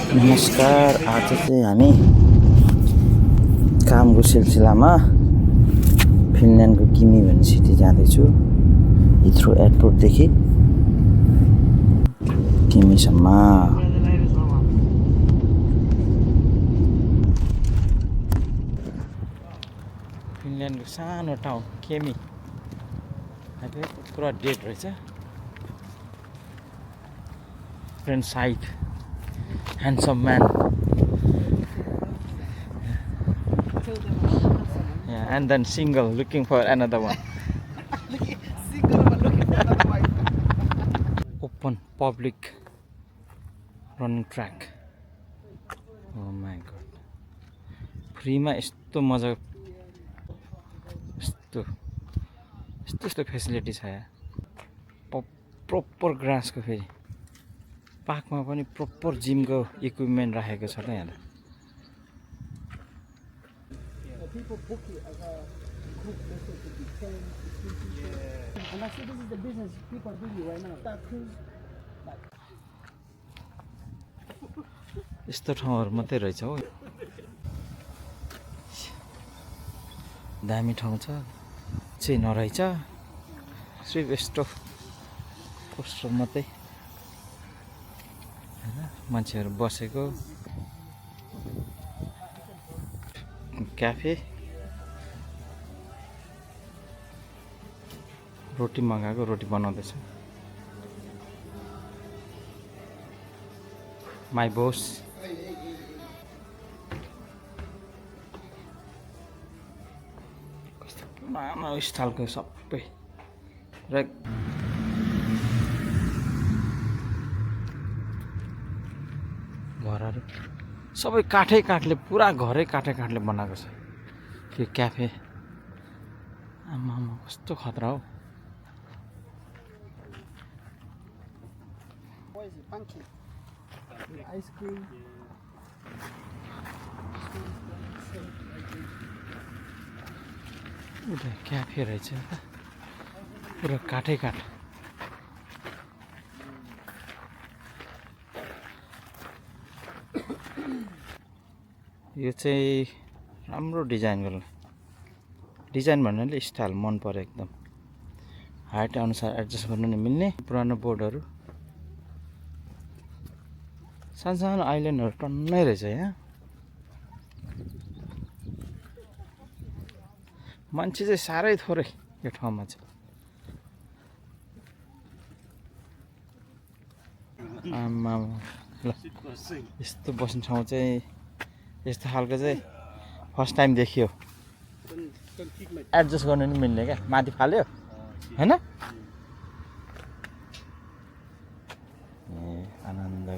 नमस्कार। आज चाहिँ हामी कामको सिलसिलामा फिनल्यान्डको किमी भन्ने सिटी जाँदैछु। हिथ्रो एयरपोर्टदेखि किमीसम्म। फिनल्यान्डको सानो टाउन केमी पुरा डेड रहेछ। Friend side handsome man. Yeah, and then single looking for another one. Open public running track. Oh my god. Free ma यस्तो मजा यस्तो फेसिलिटी छ यार। प्रपर ग्रास को फेरि पार्कमा पनि प्रपर जिमको इक्विपमेन्ट राखेको छ त यहाँ। यस्तो ठाउँहरु मात्रै रहेछ हो। दामी ठाउँ छ चाहिँ नरहेछ। सिर्फ यस्तो पोस्टर मात्रै मान्छेहरु बसेको क्याफे। रोटी मगाएको, रोटी बनाउँदैछ। माई बोस। कस्तो पुरानो स्टाइलको सबै र घरहरु सबै काठले पुरा घरै काठले बनाएको छ। त्यो क्याफे आमामा कस्तो खतरा हो। उता क्याफे रहेछ पुरा काठ। यो चाहिँ राम्रो डिजाइन भन्नाले स्टाइल मन पर्यो एकदम। हाइट अनुसार एडजस्ट गर्नु नि मिल्ने पुरानो बोर्डहरु। सानो आइल्यान्डहरु टन्नै रहेछ यहाँ। मान्छे चाहिँ साह्रै थोरै यो ठाउँमा चाहिँ। आमा ल यस्तो बस्ने ठाउँ चाहिँ यस्तो खालको चाहिँ फर्स्ट टाइम देखियो। एडजस्ट गर्नु नि मिल्ने क्या। माथि फाल्यो हैन। आनन्द।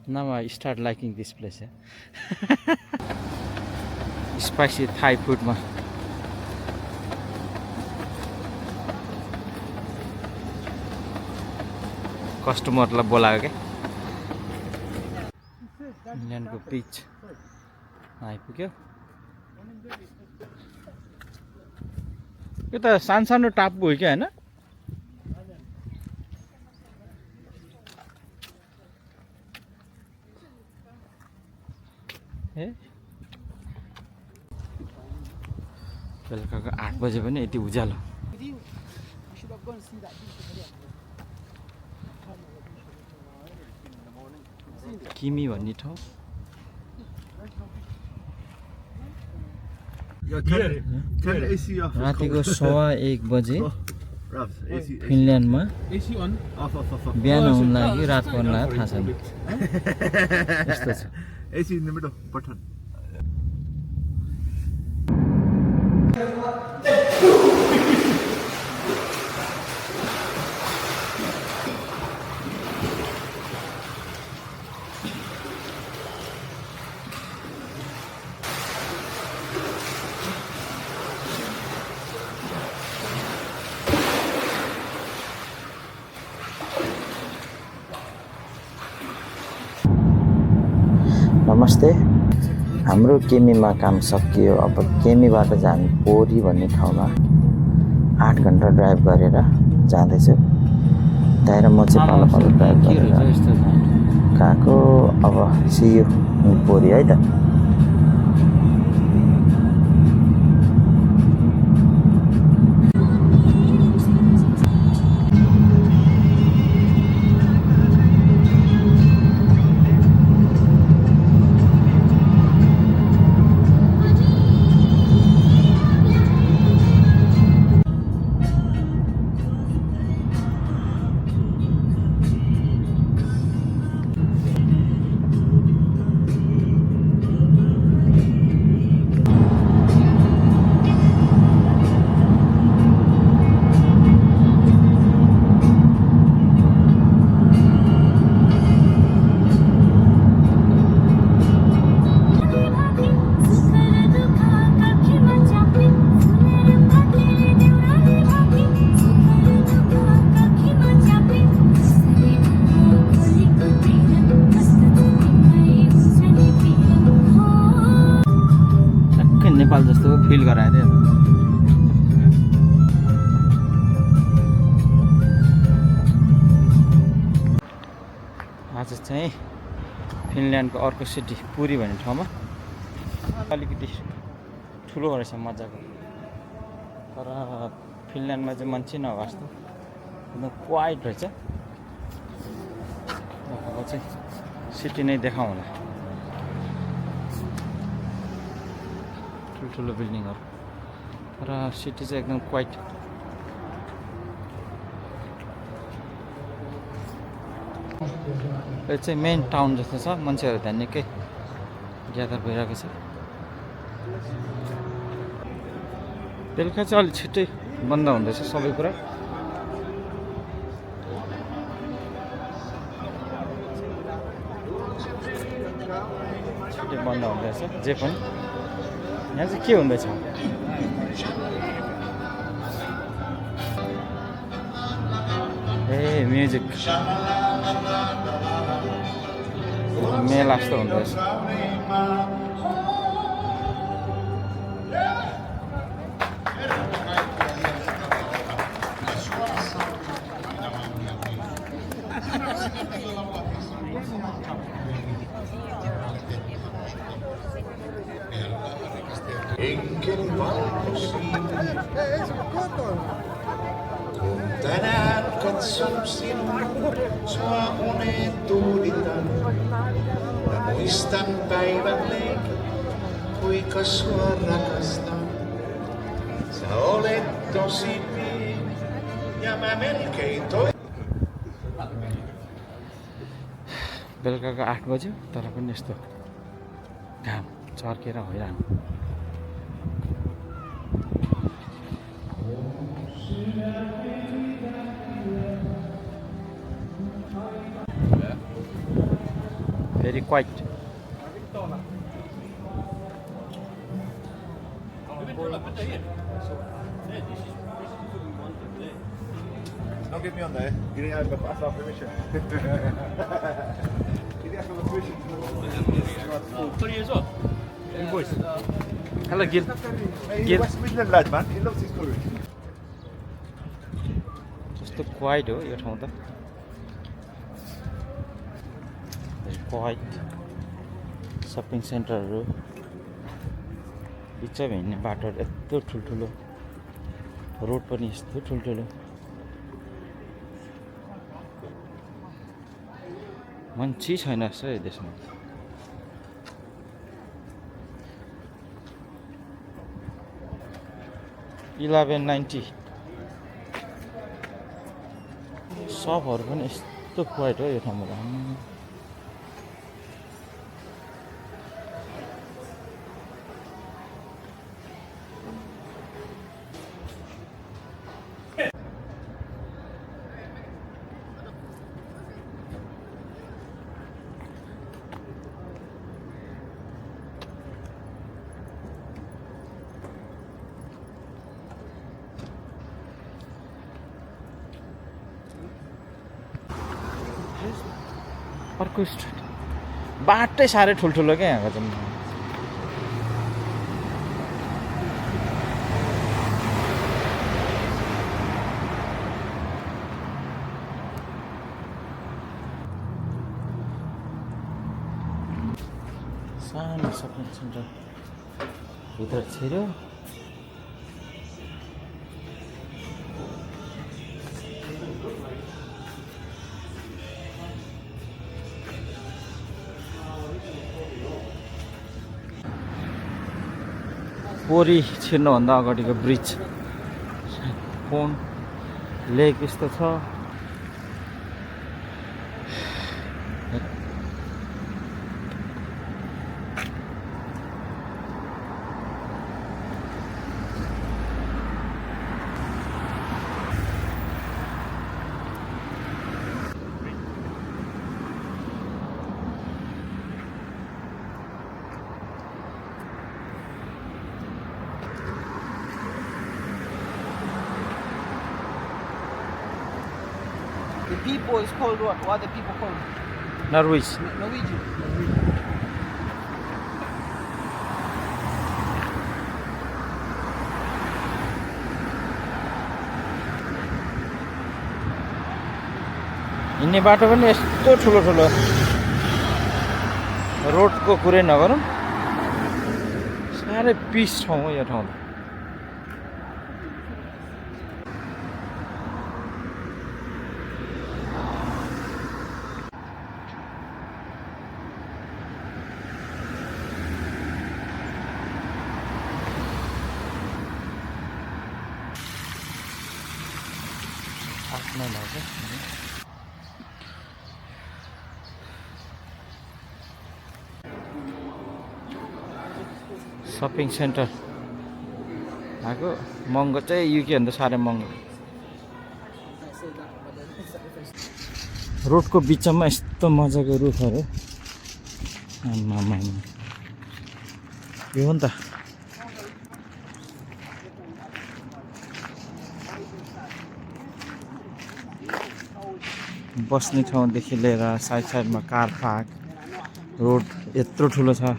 Now I start liking this place. Spicy Thai food ma. कस्टमरलाई बोलायो के। फिनल्यान्डको बीच आइपुग्यो। यो त सानो टापु हो क्या हैन। बेलुकाको 8 बजे पनि यति उज्यालो। किमी भन्ने ठाउँ। रातिको 1:15 बजे फिनल्यान्डमा बिहान हुन लागि रात पर्न लाग्यो थाहा छैन। यस्तो छ। AC in the middle, button. नमस्ते। हाम्रो केमीमा काम सकियो। अब केमीबाट चाहिँ हामी पोरी भन्ने ठाउँमा 8 घण्टा ड्राइभ गरेर जाँदैछु। भत्काएर म चाहिँ पालो पालो ड्राइभ गरेर गएको। अब सियु पोरी है त। नेपाल जस्तो फिल गरायो आज चाहिँ फिनल्यान्डको अर्को सिटी पुरी भन्ने ठाउँमा अलिकति ठुलो रहेछ मजाको। तर फिनल्यान्डमा चाहिँ मान्छे नभए जस्तो एकदम क्वाइट रहेछ। अब चाहिँ सिटी नै देखाउँ होला। ठुल्ठुलो बिल्डिङहरू तर सिटी चाहिँ एकदम क्वाइट। यो चाहिँ मेन टाउन जस्तो छ। मान्छेहरू त्यहाँ निकै ग्यादर भइरहेको छ। बेलुका चाहिँ अलिक छिट्टै बन्द हुँदैछ सबै कुरा। छिट्टै बन्द हुँदैछ जे पनि। यहाँ चाहिँ के हुँदैछ? ए म्युजिक मेला जस्तो हुँदैछ। Tänään katson sinua, sua unet tuuditan. Mä muistan päivän leikin, kuinka sua rakastan. Sä olet tosi pieni ja mä melkein बेलुकाको 8 बज्यो तर पनि यस्तो घाम चर्केर होइरहनु। Very quiet. Don't get me on there. You didn't ask our permission. You didn't ask our permission. 30 years old. Boys. Hello, Gil. He's a West Midland lad, man. He loves his courage. कस्तो quite हो यो ठाउँ त। Quite shopping सेन्टरहरू बिचमा हिँड्ने बाटोहरू यत्रो ठुल्ठुलो रोड पनि यस्तो ठुल्ठुलो। मान्छे छैन रहेछ यो देशमा। $11.90 सपहरू पनि यस्तो क्वाइट हो यो ठाउँमा। अर्को बाटै साह्रै ठुल्ठुलो क्या यहाँको चाहिँ। सानो सपिङ सेन्टर भित्र छिर्यो पोरी छिर्नुभन्दा अगाडिको ब्रिज फोन लेक यस्तो छ The people is called what? What the people called? नर्विच Norwegian. हिँड्ने बाटो पनि यस्तो ठुलो ठुलो रोडको कुरै नगरौँ साह्रै पिस ठाउँ हो यो ठाउँ आफ्नै लाग्छ सपिङ सेन्टर आएको महँगो चाहिँ युके भन्दा साह्रै महँगो रोडको बिचमा यस्तो मजाको रुखहरू आमामा यो हो नि त बस्ने ठाउँदेखि लिएर साइड साइडमा कार पार्क रोड यत्रो ठुलो छ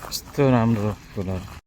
यस्तो राम्रो फुलहरू